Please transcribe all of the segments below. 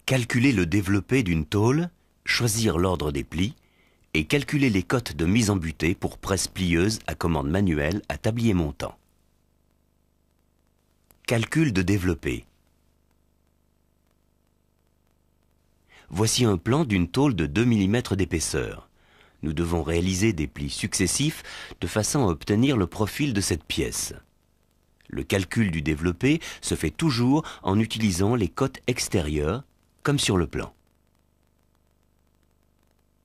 Calculer le développé d'une tôle, choisir l'ordre des plis et calculer les cotes de mise en butée pour presse plieuse à commande manuelle à tablier montant. Calcul de développé. Voici un plan d'une tôle de 2 mm d'épaisseur. Nous devons réaliser des plis successifs de façon à obtenir le profil de cette pièce. Le calcul du développé se fait toujours en utilisant les cotes extérieures, comme sur le plan.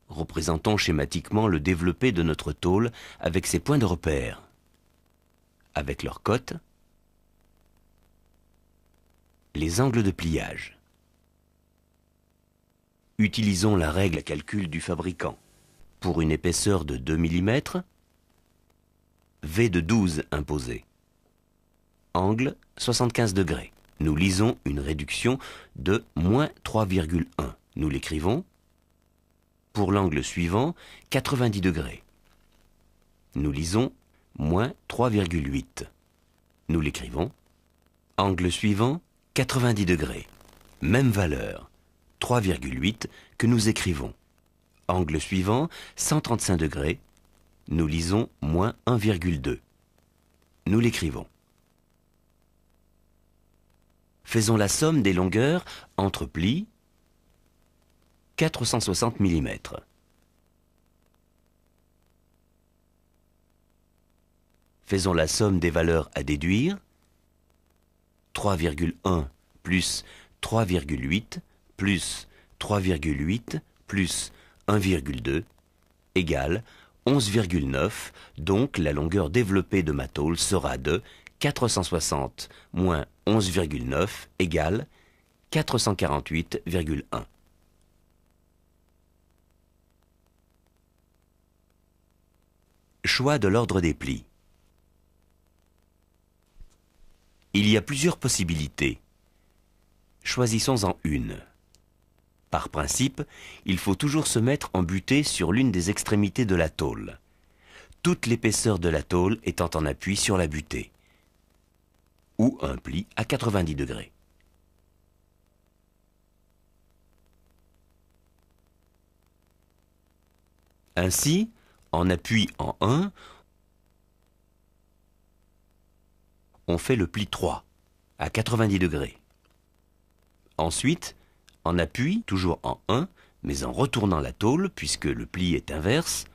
Représentons schématiquement le développé de notre tôle avec ses points de repère, avec leurs cotes, les angles de pliage. Utilisons la règle à calcul du fabricant. Pour une épaisseur de 2 mm, V de 12 imposé. Angle 75 degrés. Nous lisons une réduction de moins 3,1. Nous l'écrivons. Pour l'angle suivant, 90 degrés. Nous lisons moins 3,8. Nous l'écrivons. Angle suivant, 90 degrés. Même valeur, 3,8 que nous écrivons. Angle suivant, 135 degrés. Nous lisons moins 1,2. Nous l'écrivons. Faisons la somme des longueurs entre plis, 460 mm. Faisons la somme des valeurs à déduire, 3,1 plus 3,8 plus 3,8 plus 1,2 égale 11,9, donc la longueur développée de ma tôle sera de 460 moins 11,9 égale 448,1. Choix de l'ordre des plis. Il y a plusieurs possibilités. Choisissons-en une. Par principe, il faut toujours se mettre en butée sur l'une des extrémités de la tôle, toute l'épaisseur de la tôle étant en appui sur la butée, ou un pli à 90 degrés. Ainsi, en appui en 1, on fait le pli 3 à 90 degrés. Ensuite, en appui, toujours en 1, mais en retournant la tôle, puisque le pli est inverse,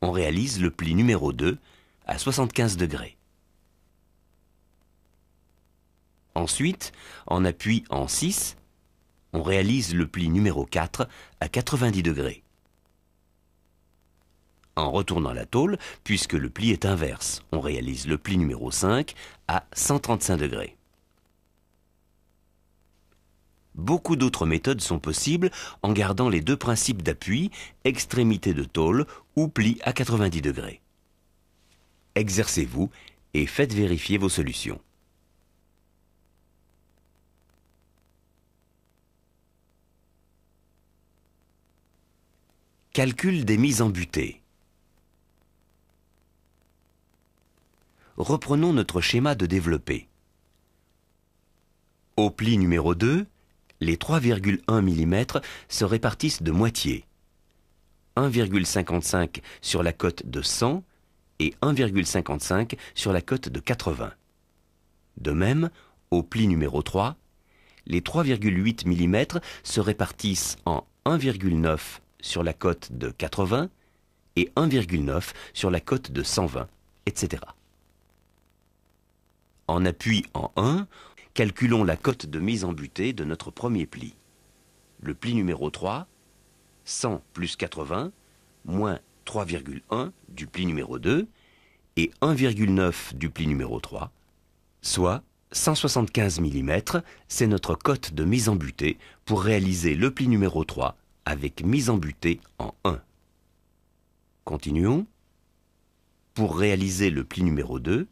on réalise le pli numéro 2 à 75 degrés. Ensuite, en appui en 6, on réalise le pli numéro 4 à 90 degrés. En retournant la tôle, puisque le pli est inverse, on réalise le pli numéro 5 à 135 degrés. Beaucoup d'autres méthodes sont possibles en gardant les deux principes d'appui, extrémité de tôle ou pli à 90 degrés. Exercez-vous et faites vérifier vos solutions. Calcul des mises en butée. Reprenons notre schéma de développé. Au pli numéro 2, les 3,1 mm se répartissent de moitié. 1,55 sur la cote de 100 et 1,55 sur la cote de 80. De même, au pli numéro 3, les 3,8 mm se répartissent en 1,9 sur la cote de 80 et 1,9 sur la cote de 120, etc. En appui en 1, calculons la cote de mise en butée de notre premier pli. Le pli numéro 3, 100 plus 80, moins 3,1 du pli numéro 2 et 1,9 du pli numéro 3, soit 175 mm, c'est notre cote de mise en butée pour réaliser le pli numéro 3 avec mise en butée en 1. Continuons. Pour réaliser le pli numéro 2,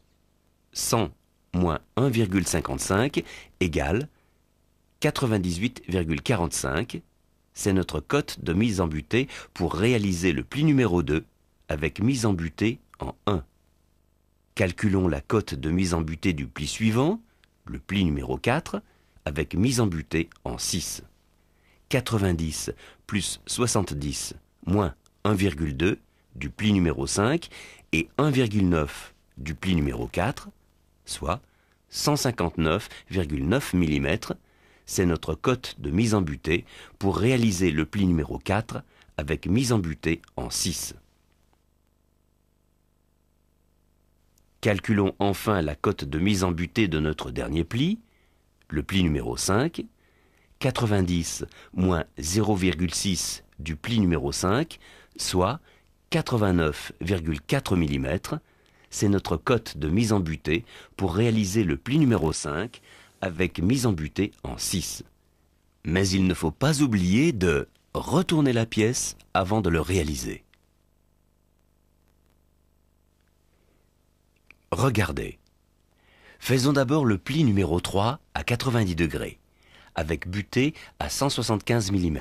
100 moins 1,55 égale 98,45. C'est notre cote de mise en butée pour réaliser le pli numéro 2 avec mise en butée en 1. Calculons la cote de mise en butée du pli suivant, le pli numéro 4, avec mise en butée en 6. 90 plus 70 moins 1,2 du pli numéro 5 et 1,9 du pli numéro 4, soit 159,9 mm, c'est notre cote de mise en butée pour réaliser le pli numéro 4 avec mise en butée en 6. Calculons enfin la cote de mise en butée de notre dernier pli, le pli numéro 5, 90 moins 0,6 du pli numéro 5, soit 89,4 mm, c'est notre cote de mise en butée pour réaliser le pli numéro 5 avec mise en butée en 6. Mais il ne faut pas oublier de retourner la pièce avant de le réaliser. Regardez. Faisons d'abord le pli numéro 3 à 90 degrés, avec butée à 175 mm.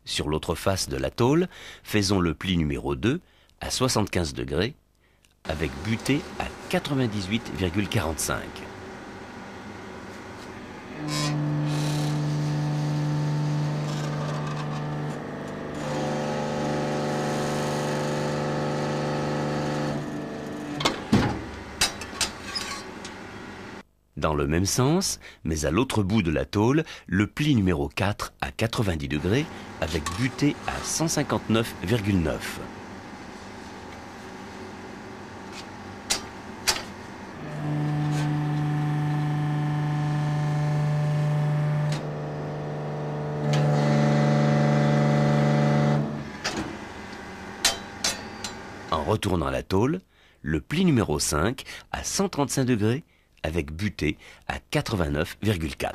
Sur l'autre face de la tôle, faisons le pli numéro 2 à 75 degrés, avec butée à 98,45. Dans le même sens, mais à l'autre bout de la tôle, le pli numéro 4 à 90 degrés avec butée à 159,9. En retournant la tôle, le pli numéro 5 à 135 degrés avec butée à 89,4.